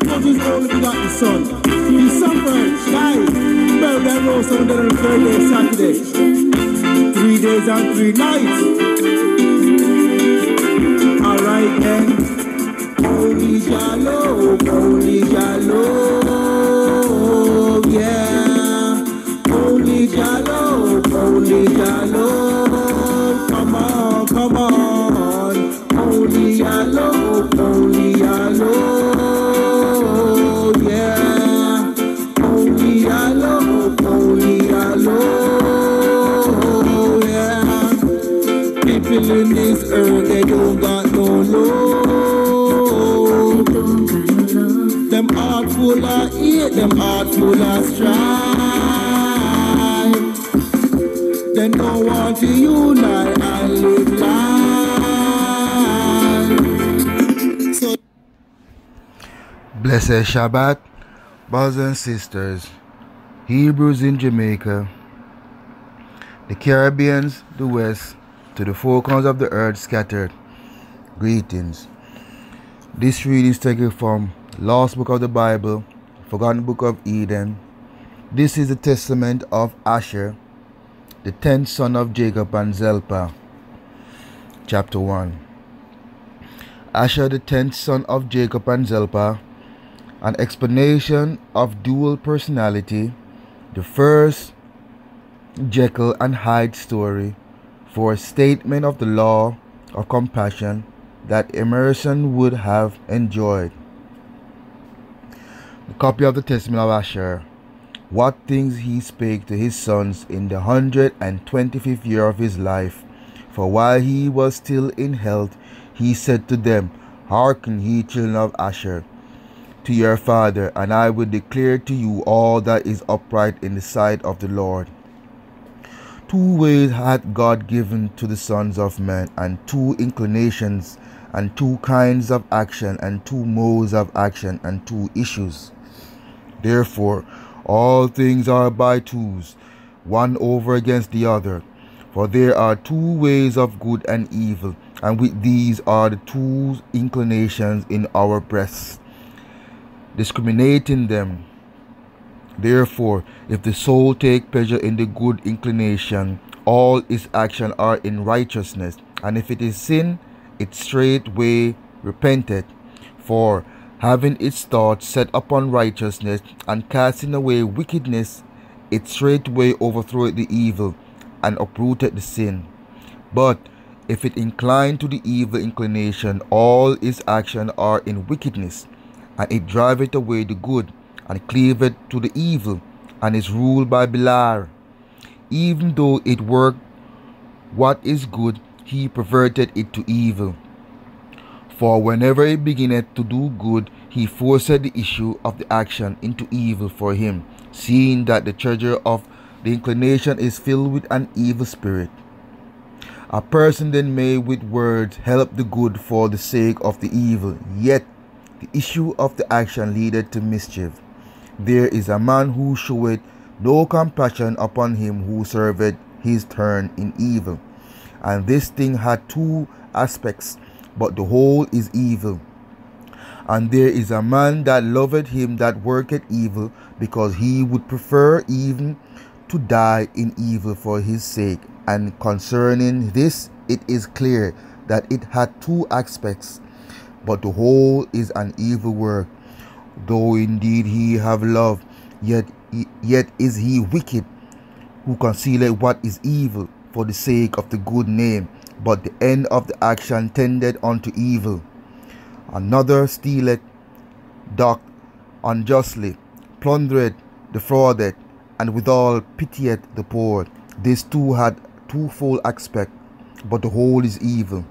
of his only begotten Son. He suffered, died, buried and rose on the third day, Saturday. 3 days and 3 nights. Alright then. Holy Shalom, yeah. Holy Shalom, come on, come on. Holy Shalom, yeah. Holy Shalom, yeah. People in this earth, they don't got no love. Them heart full of hate, them heart full of strife. They don't want to unite and live life. So Blessed Shabbat, brothers and sisters, Hebrews in Jamaica, the Caribbeans, the West, to the four corners of the earth scattered. Greetings. This reading is taken from Lost Book of the Bible, Forgotten Book of Eden. This is the testament of Asher, the 10th son of Jacob and ZELPAH. Chapter 1. Asher, the 10th son of Jacob and ZELPAH, an explanation of dual personality, the first Jekyll and Hyde story, for a statement of the law of compassion that Emerson would have enjoyed. The copy of the testament of Asher. What things he spake to his sons in the 125th year of his life. For while he was still in health, he said to them, Hearken, ye children of Asher, to your father, and I will declare to you all that is upright in the sight of the Lord. 2 ways hath God given to the sons of men, and 2 inclinations, and 2 kinds of action, and 2 modes of action, and 2 issues. Therefore, all things are by twos, one over against the other. For there are 2 ways of good and evil, and with these are the 2 inclinations in our breasts, discriminating them. Therefore, if the soul take pleasure in the good inclination, all its actions are in righteousness, and if it is sin, it straightway repenteth. For having its thoughts set upon righteousness, and casting away wickedness, it straightway overthroweth the evil, and uprooteth the sin. But if it incline to the evil inclination, all its actions are in wickedness, and it driveth away the good, and cleaveth to the evil, and is ruled by Beliar. Even though it work what is good, he perverted it to evil. For whenever he beginneth to do good, he forceth the issue of the action into evil for him, seeing that the treasure of the inclination is filled with an evil spirit. A person then may with words help the good for the sake of the evil, yet the issue of the action leadeth to mischief. There is a man who showeth no compassion upon him who serveth his turn in evil. And this thing hath 2 aspects, but the whole is evil. And there is a man that loveth him that worketh evil, because he would prefer even to die in evil for his sake. And concerning this, it is clear that it hath 2 aspects, but the whole is an evil work. Though indeed he have love, yet is he wicked, who concealeth what is evil for the sake of the good name, but the end of the action tended unto evil. Another stealeth, doth unjustly, plundereth, defraudeth, and withal pitieth the poor. This too had 2fold aspect, but the whole is evil.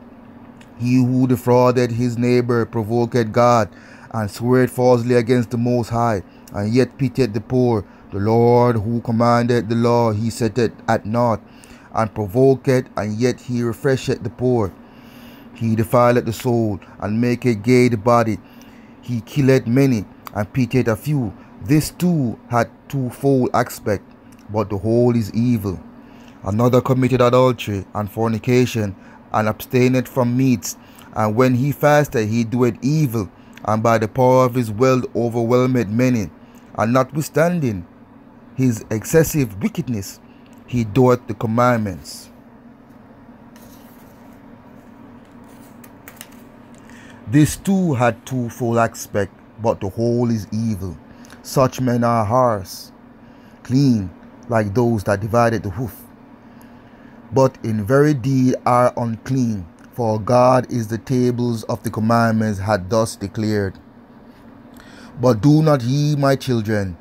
He who defrauded his neighbor provoked God, and swore falsely against the Most High, and yet pitied the poor. The Lord who commanded the law, he set it at naught, and provoked, and yet he refresheth the poor. He defileth the soul, and maketh gay the body. He killeth many, and pitieth a few. This too had 2fold aspect, but the whole is evil. Another committed adultery and fornication, and abstaineth from meats, and when he fasted he doeth evil, and by the power of his wealth overwhelmed many. And notwithstanding his excessive wickedness, he doeth the commandments. This too had twofold aspect, but the whole is evil. Such men are harsh, clean, like those that divided the hoof, but in very deed are unclean. For God is the tables of the commandments had thus declared. But do not ye, my children,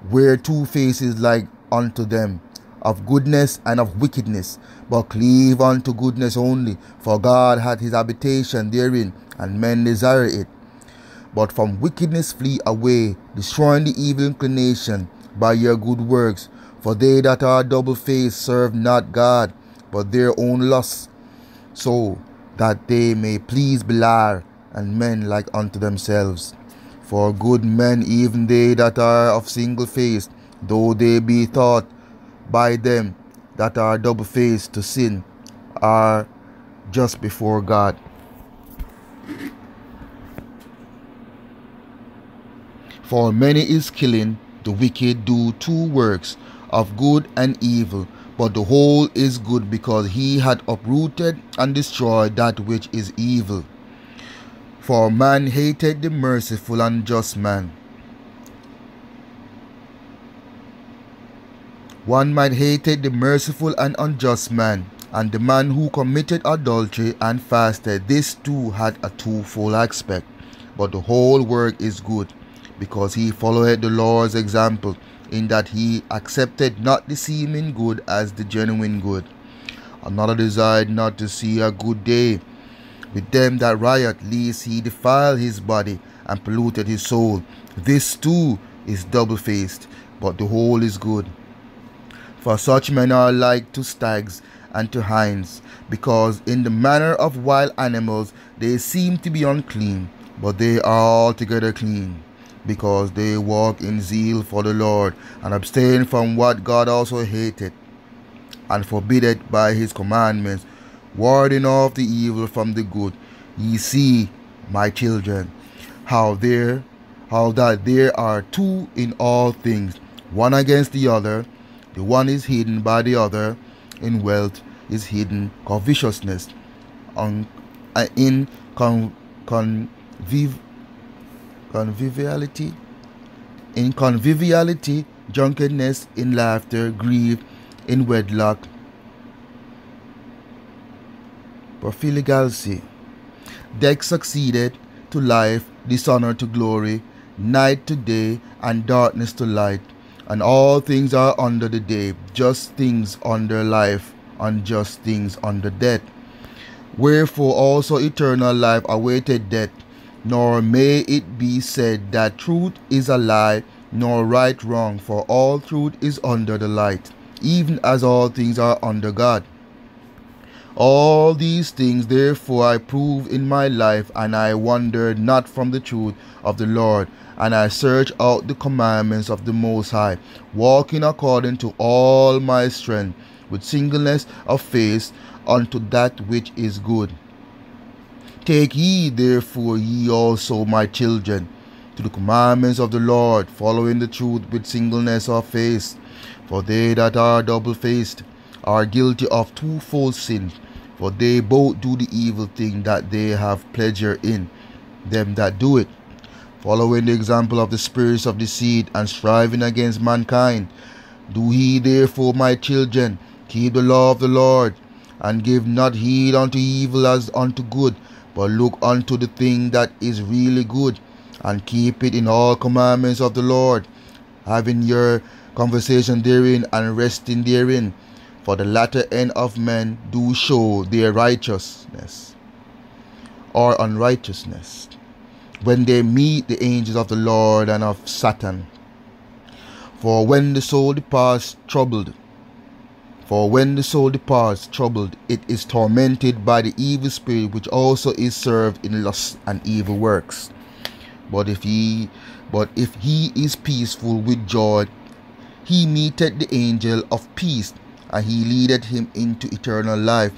wear two faces like unto them, of goodness and of wickedness, but cleave unto goodness only, for God hath his habitation therein, and men desire it. But from wickedness flee away, destroying the evil inclination by your good works. For they that are double-faced serve not God, but their own lusts, so that they may please Belial, and men like unto themselves. For good men, even they that are of single face, though they be thought by them that are double-faced to sin, are just before God. For many is killing, the wicked do two works, of good and evil, but the whole is good, because he hath uprooted and destroyed that which is evil. For man hated the merciful and just man. One man hated the merciful and unjust man, and the man who committed adultery and fasted. This too had a twofold aspect, but the whole work is good, because he followed the Lord's example, in that he accepted not the seeming good as the genuine good. Another desired not to see a good day with them that riot, lest he defile his body and polluted his soul. This too is double-faced, but the whole is good. For such men are like to stags and to hinds, because in the manner of wild animals they seem to be unclean, but they are altogether clean, because they walk in zeal for the Lord, and abstain from what God also hated, and forbiddeth by his commandments, warding off the evil from the good. Ye see, my children, how that there are two in all things, one against the other. The one is hidden by the other. In wealth is hidden covetousness, in conviviality, drunkenness, in laughter, grief, in wedlock, profligacy. Death succeeded to life, dishonor to glory, night to day, and darkness to light. And all things are under the day, just things under life, unjust things under death. Wherefore also eternal life awaited death, nor may it be said that truth is a lie, nor right wrong, for all truth is under the light, even as all things are under God. All these things therefore I prove in my life, and I wander not from the truth of the Lord, and I search out the commandments of the Most High, walking according to all my strength, with singleness of face unto that which is good. Take heed therefore ye also, my children, to the commandments of the Lord, following the truth with singleness of face. For they that are double-faced are guilty of twofold sin, for they both do the evil thing that they have pleasure in, them that do it, following the example of the spirits of deceit, and striving against mankind. Do ye therefore, my children, keep the law of the Lord, and give not heed unto evil as unto good, but look unto the thing that is really good, and keep it in all commandments of the Lord, having your conversation therein, and resting therein. For the latter end of men do show their righteousness or unrighteousness, when they meet the angels of the Lord and of Satan. For when the soul departs troubled, it is tormented by the evil spirit, which also is served in lust and evil works. But if he is peaceful with joy, he meeteth the angel of peace, and he leadeth him into eternal life.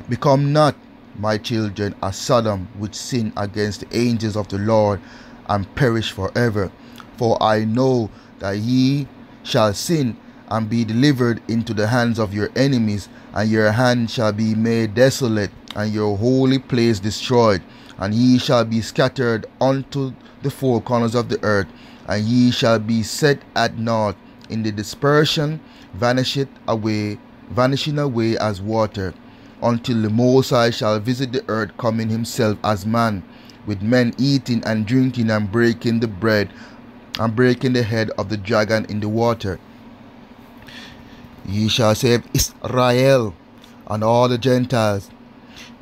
Become not my children, as Sodom, which sinned against the angels of the Lord, and perish forever. For I know that ye shall sin, and be delivered into the hands of your enemies, and your hand shall be made desolate, and your holy place destroyed, and ye shall be scattered unto the four corners of the earth, and ye shall be set at naught in the dispersion, vanishing away as water, until the Most High shall visit the earth, coming himself as man, with men eating and drinking, and breaking the bread, and breaking the head of the dragon in the water. Ye shall save Israel and all the Gentiles,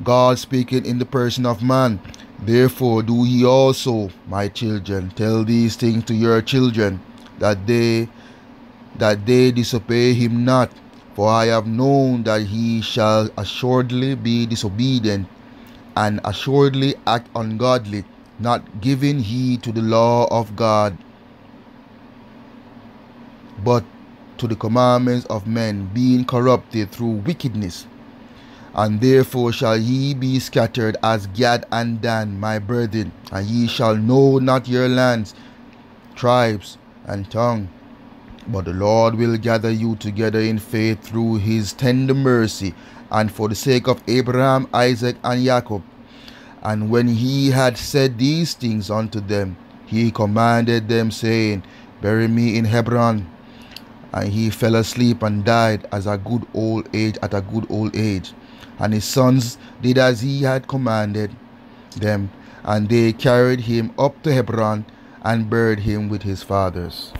God speaking in the person of man. Therefore do ye also, my children, tell these things to your children, that they disobey him not. For I have known that he shall assuredly be disobedient, and assuredly act ungodly, not giving heed to the law of God, but to the commandments of men, being corrupted through wickedness. And therefore shall ye be scattered as Gad and Dan, my brethren, and ye shall know not your lands, tribes, and tongue. But the Lord will gather you together in faith through his tender mercy, and for the sake of Abraham, Isaac, and Jacob. And when he had said these things unto them, he commanded them, saying, Bury me in Hebron. And he fell asleep and died at a good old age. And his sons did as he had commanded them, and they carried him up to Hebron, and buried him with his fathers.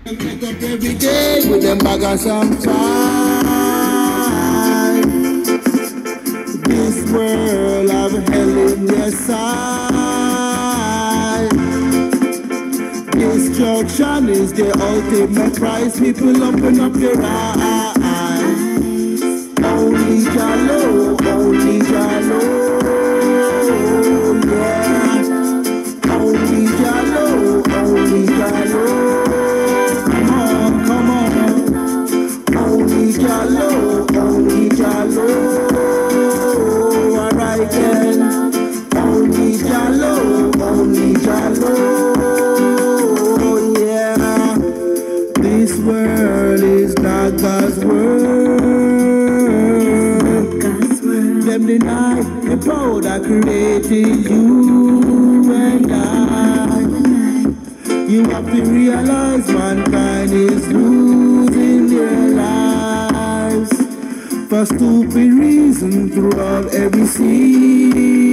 Wake up every day with them bag of some time. This world of hell in their side. Destruction is the ultimate price. People open up their eyes. Only Jalo, yeah. Only Jalo. Only Jalo, alright then. Only Jalo, yeah. This world is not God's world. Them deny the power that created you and I. You have to realize mankind is losing their lives for stupid reasons throughout every sea.